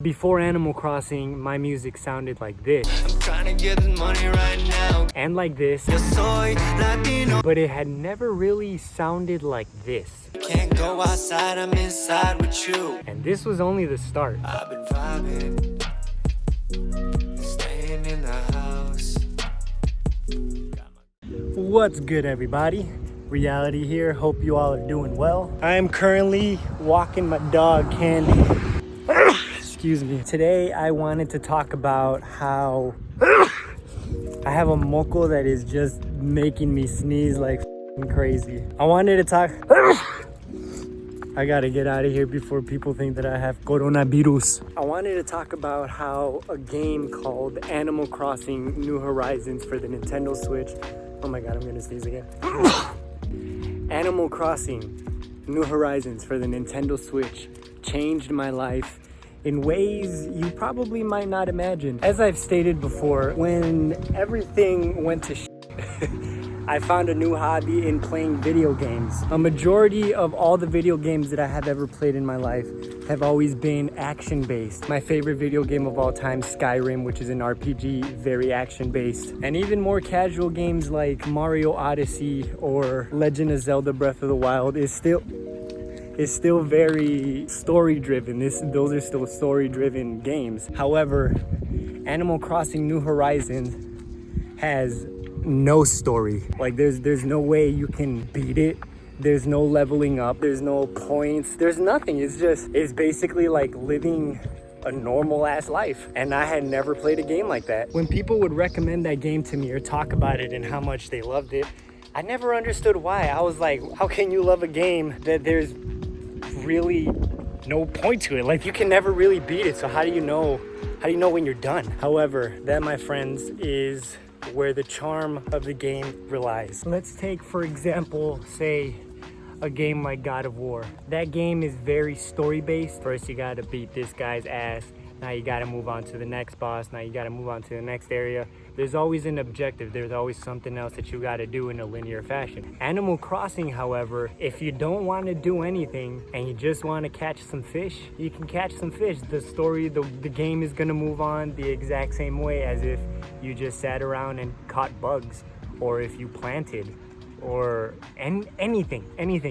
Before Animal Crossing, my music sounded like this. I'm trying to get this money right now. And like this. Yo soy Latino. But it had never really sounded like this. Can't go outside, I'm inside with you. And this was only the start. I've been vibing, staying in the house. What's good, everybody? Reality here. Hope you all are doing well. I am currently walking my dog, Candy. Excuse me. Today, I wanted to talk about how I have a moco that is just making me sneeze like crazy. I wanted to talk... I gotta get out of here before people think that I have coronavirus. I wanted to talk about how a game called Animal Crossing New Horizons for the Nintendo Switch... Oh my god, I'm gonna sneeze again. Animal Crossing New Horizons for the Nintendo Switch changed my life in ways you probably might not imagine. As I've stated before, when everything went to I found a new hobby in playing video games. A majority of all the video games that I have ever played in my life have always been action-based. My favorite video game of all time, Skyrim, which is an RPG, very action-based. And even more casual games like Mario Odyssey or Legend of Zelda Breath of the Wild is still very story-driven. Those are still story-driven games. However, Animal Crossing New Horizons has no story. Like there's no way you can beat it. There's no leveling up. There's no points. There's nothing. It's basically like living a normal ass life. And I had never played a game like that. When people would recommend that game to me or talk about it and how much they loved it, I never understood why. I was like, how can you love a game that there's really no point to it? Like you can never really beat it. So how do you know when you're done? However, that, my friends, is where the charm of the game relies. Let's take, for example, say a game like God of War. That game is very story-based. First you gotta beat this guy's ass. Now you gotta move on to the next boss. Now you gotta move on to the next area. There's always an objective. There's always something else that you gotta do in a linear fashion. Animal Crossing, however, if you don't want to do anything and you just want to catch some fish, you can catch some fish. The game is gonna move on the exact same way as if you just sat around and caught bugs, or if you planted, or anything.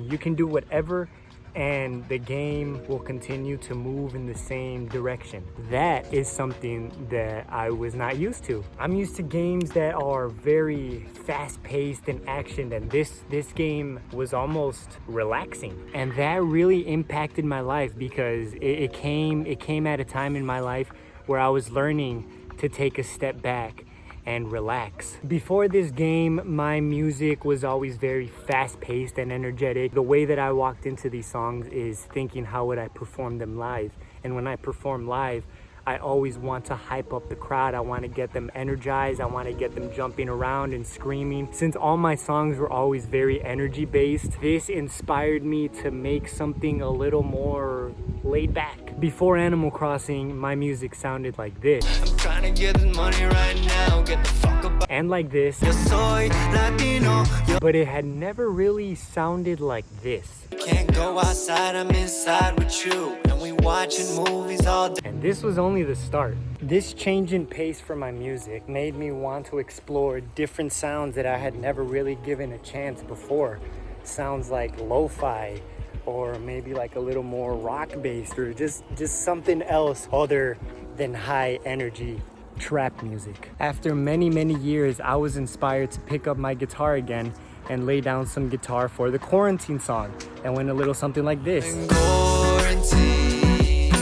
You can do whatever, and the game will continue to move in the same direction. That is something that I was not used to. I'm used to games that are very fast-paced and action, and this game was almost relaxing. And that really impacted my life because it came at a time in my life where I was learning to take a step back and relax. Before this game, my music was always very fast-paced and energetic. The way that I walked into these songs is thinking, how would I perform them live? And when I perform live, I always want to hype up the crowd. I want to get them energized. I want to get them jumping around and screaming. Since all my songs were always very energy-based, this inspired me to make something a little more laid back. Before Animal Crossing, my music sounded like this. I'm trying to get this money right now. Get the fuck up. And like this. Yo soy Latino. But it had never really sounded like this. Can't go outside, I'm inside with you. And we watching movies all day. And this was only the start. This change in pace for my music made me want to explore different sounds that I had never really given a chance before. Sounds like lo-fi, or maybe like a little more rock-based, or just something else other than high energy trap music. After many years, I was inspired to pick up my guitar again and lay down some guitar for the quarantine song, and went a little something like this. Quarantine,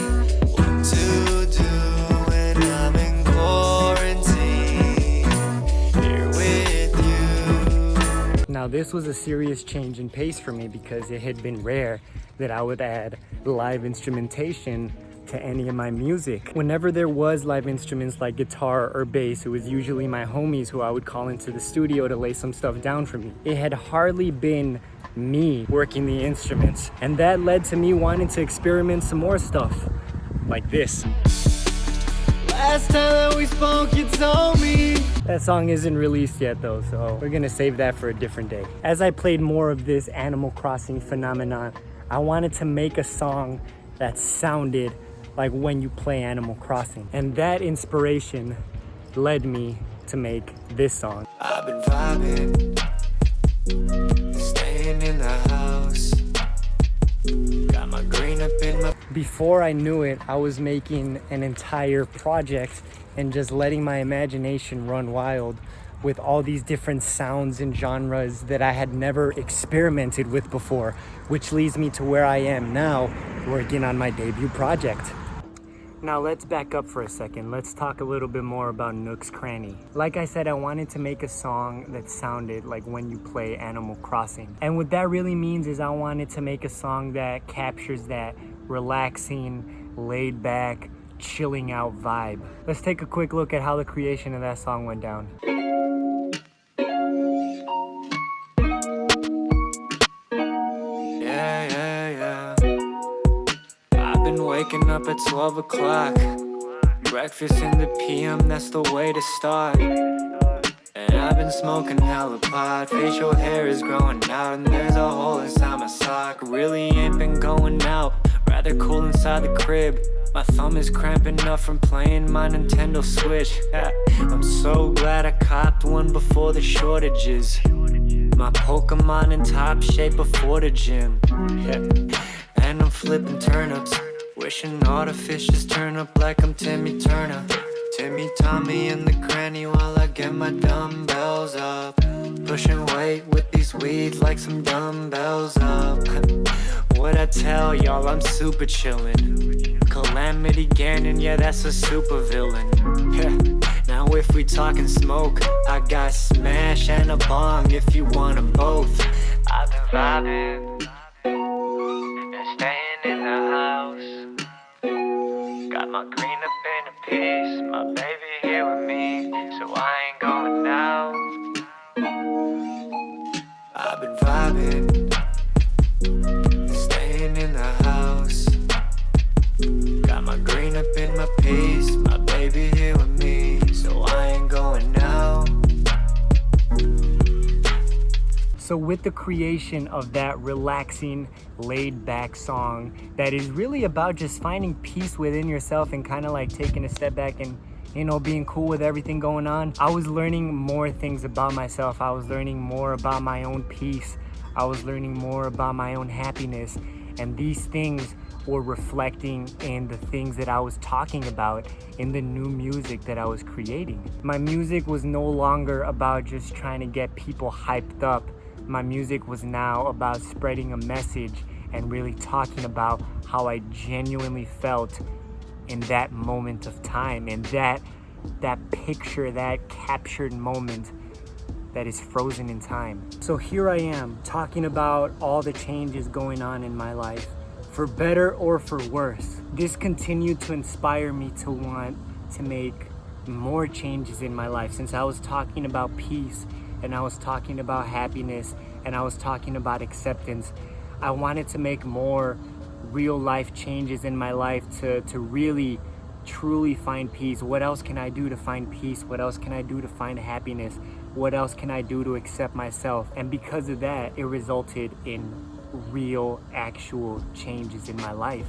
what to do when I'm in quarantine, here with you. Now this was a serious change in pace for me because it had been rare that I would add live instrumentation to any of my music. Whenever there was live instruments like guitar or bass, it was usually my homies who I would call into the studio to lay some stuff down for me. It had hardly been me working the instruments, and that led to me wanting to experiment some more stuff like this. Last time that we spoke, you told me. That song isn't released yet though, so we're gonna save that for a different day. As I played more of this Animal Crossing phenomenon, I wanted to make a song that sounded like when you play Animal Crossing. And that inspiration led me to make this song. I've been vibing, staying in the house. Got my green up in my... Before I knew it, I was making an entire project and just letting my imagination run wild with all these different sounds and genres that I had never experimented with before, which leads me to where I am now, working on my debut project. Now let's back up for a second. Let's talk a little bit more about Nook's Cranny. Like I said, I wanted to make a song that sounded like when you play Animal Crossing. And what that really means is I wanted to make a song that captures that relaxing, laid back, chilling out vibe. Let's take a quick look at how the creation of that song went down. Waking up at 12 o'clock, breakfast in the PM, that's the way to start. And I've been smoking hella pot, facial hair is growing out, and there's a hole inside my sock. Really ain't been going out, rather cool inside the crib. My thumb is cramping up from playing my Nintendo Switch. I'm so glad I copped one before the shortages. My Pokemon in top shape before the gym. And I'm flipping turnips, wishing all the fishes turn up like I'm Timmy Turner. Timmy Tommy in the cranny while I get my dumbbells up. Pushing weight with these weeds like some dumbbells up. What I tell y'all, I'm super chillin'. Calamity Ganon, yeah, that's a super villain. Now if we talking smoke, I got smash and a bong if you want 'em both. I've been vibing and staying in the house. Got my green up in a piece, my baby here with me, so I ain't going out. I've been vibing, staying in the house. Got my green up in my piece, my baby here with me, so I ain't going out. So with the creation of that relaxing, laid back song that is really about just finding peace within yourself and kind of like taking a step back and, you know, being cool with everything going on, I was learning more things about myself. I was learning more about my own peace. I was learning more about my own happiness. And these things were reflecting in the things that I was talking about in the new music that I was creating. My music was no longer about just trying to get people hyped up. My music was now about spreading a message and really talking about how I genuinely felt in that moment of time, and that picture, that captured moment that is frozen in time. So here I am talking about all the changes going on in my life, for better or for worse. This continued to inspire me to want to make more changes in my life. Since I was talking about peace, and I was talking about happiness, and I was talking about acceptance, I wanted to make more real life changes in my life to really truly find peace. What else can I do to find peace? What else can I do to find happiness? What else can I do to accept myself? And because of that, it resulted in real, actual changes in my life.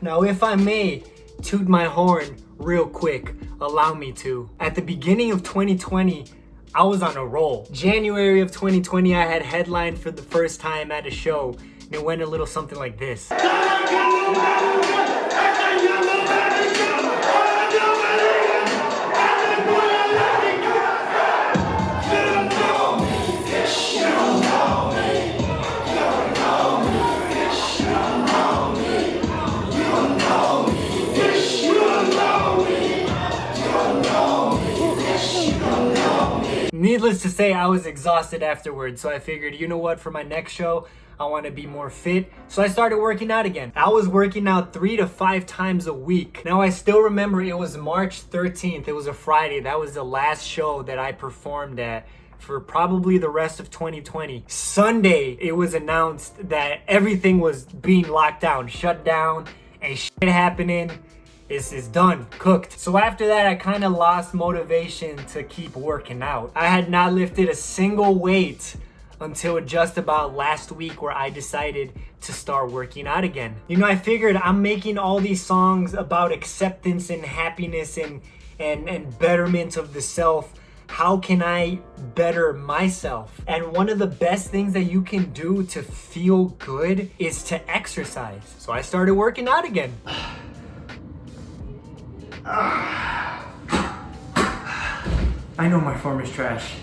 Now, if I may toot my horn real quick, allow me to. At the beginning of 2020, I was on a roll. January of 2020, I had headlined for the first time at a show, and it went a little something like this. Needless to say, I was exhausted afterwards, so I figured, you know what, for my next show, I want to be more fit. So I started working out again. I was working out 3 to 5 times a week. Now I still remember it was March 13th. It was a Friday. That was the last show that I performed at for probably the rest of 2020. Sunday, it was announced that everything was being locked down, shut down, and shit happening. Is done, cooked. So after that, I kind of lost motivation to keep working out. I had not lifted a single weight until just about last week where I decided to start working out again. You know, I figured I'm making all these songs about acceptance and happiness and betterment of the self. How can I better myself? And one of the best things that you can do to feel good is to exercise. So I started working out again. I know my form is trash.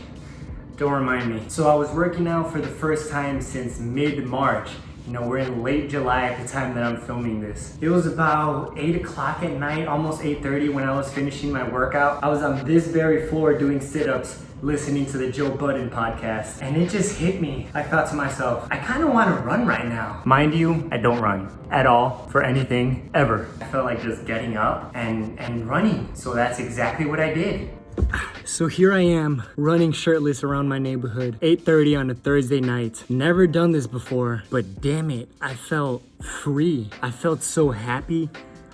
Don't remind me. So I was working out for the first time since mid-March. You know, we're in late July at the time that I'm filming this. It was about 8 o'clock at night, almost 8:30 when I was finishing my workout. I was on this very floor doing sit-ups, listening to the Joe Budden podcast, and it just hit me. I thought to myself, I kind of want to run right now. Mind you, I don't run at all for anything ever. I felt like just getting up and running. So that's exactly what I did. So here I am, running shirtless around my neighborhood, 8:30 on a Thursday night. Never done this before, but damn it, I felt free. I felt so happy.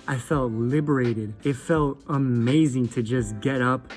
I felt liberated. It felt amazing to just get up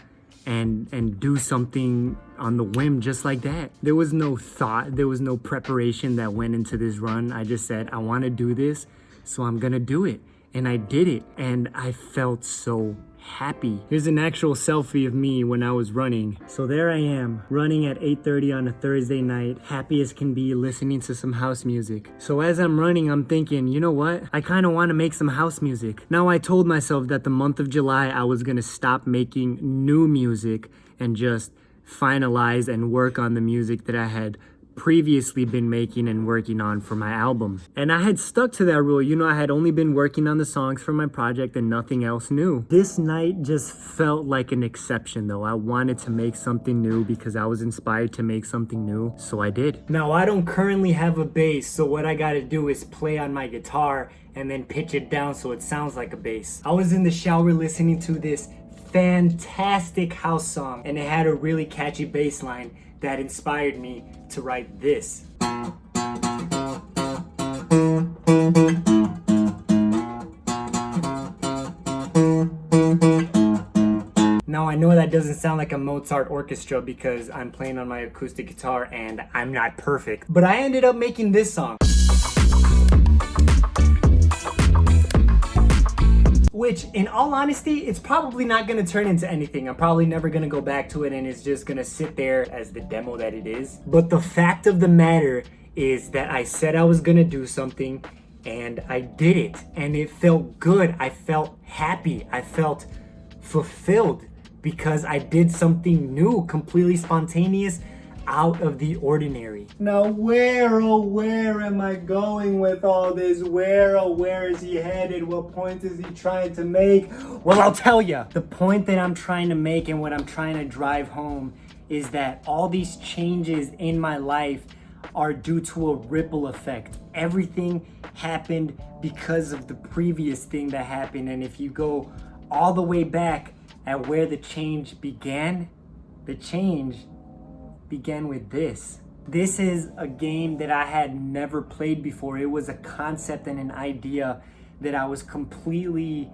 and do something on the whim just like that. There was no thought, there was no preparation that went into this run. I just said, I want to do this, so I'm gonna do it. And I did it, and I felt so happy. Here's an actual selfie of me when I was running. So there I am, running at 8:30 on a Thursday night, happy as can be, listening to some house music. So as I'm running, I'm thinking, you know what? I kind of want to make some house music. Now I told myself that the month of July, I was going to stop making new music and just finalize and work on the music that I had previously been making and working on for my album. And I had stuck to that rule. You know, I had only been working on the songs for my project and nothing else new. This night just felt like an exception though. I wanted to make something new because I was inspired to make something new, so I did. Now, I don't currently have a bass, so what I gotta do is play on my guitar and then pitch it down so it sounds like a bass. I was in the shower listening to this fantastic house song, and it had a really catchy bass line that inspired me to write this. Now I know that doesn't sound like a Mozart orchestra because I'm playing on my acoustic guitar and I'm not perfect, but I ended up making this song. Which, in all honesty, it's probably not gonna turn into anything. I'm probably never gonna go back to it and it's just gonna sit there as the demo that it is. But the fact of the matter is that I said I was gonna do something and I did it. And it felt good. I felt happy. I felt fulfilled because I did something new, completely spontaneous, out of the ordinary. Now where, oh where am I going with all this? Where, oh where is he headed? What point is he trying to make? Well, I'll tell you. The point that I'm trying to make and what I'm trying to drive home is that all these changes in my life are due to a ripple effect. Everything happened because of the previous thing that happened. And if you go all the way back at where the change began, the change began with this. This is a game that I had never played before. It was a concept and an idea that I was completely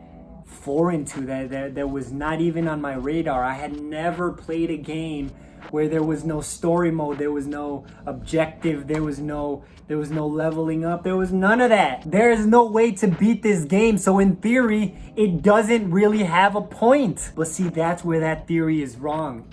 foreign to, that was not even on my radar. I had never played a game where there was no story mode, there was no objective, there was no leveling up, there was none of that. There is no way to beat this game, so in theory, it doesn't really have a point. But see, that's where that theory is wrong.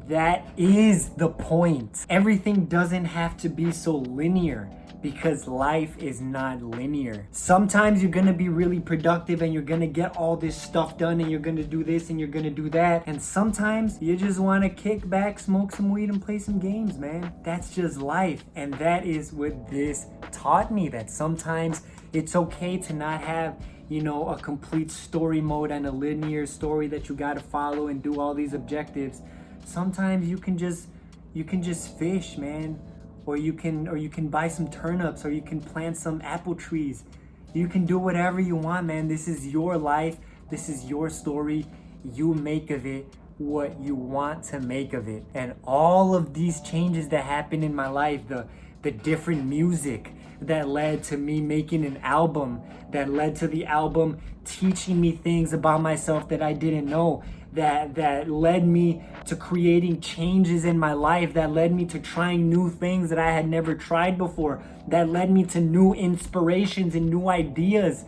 That is the point. Everything doesn't have to be so linear because life is not linear. Sometimes you're gonna be really productive and you're gonna get all this stuff done and you're gonna do this and you're gonna do that. And sometimes you just wanna kick back, smoke some weed and play some games, man. That's just life. And that is what this taught me, that sometimes it's okay to not have, you know, a complete story mode and a linear story that you gotta follow and do all these objectives. Sometimes you can just fish, man, or you can buy some turnips, or you can plant some apple trees. You can do whatever you want, man. This is your life. This is your story. You make of it what you want to make of it. And all of these changes that happened in my life, the different music that led to me making an album, that led to the album teaching me things about myself that I didn't know, that led me to creating changes in my life, that led me to trying new things that I had never tried before, that led me to new inspirations and new ideas.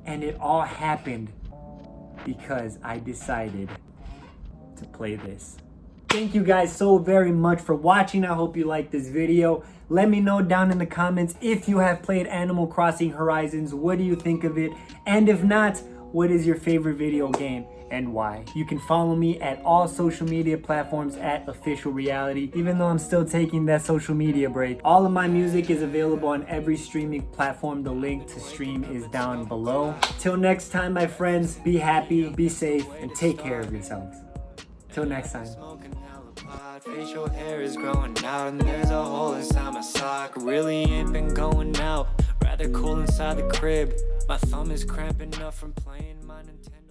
And it all happened because I decided to play this. Thank you guys so very much for watching. I hope you liked this video. Let me know down in the comments if you have played Animal Crossing Horizons. What do you think of it? And if not, what is your favorite video game and why? You can follow me at all social media platforms at officialrealxty, even though I'm still taking that social media break. All of my music is available on every streaming platform. The link to stream is down below. Till next time, my friends, be happy, be safe, and take care of yourselves. Till next time. Facial hair is growing out and there's a hole inside my sock. Really ain't been going out, rather cool inside the crib. My thumb is cramping up from playing my Nintendo.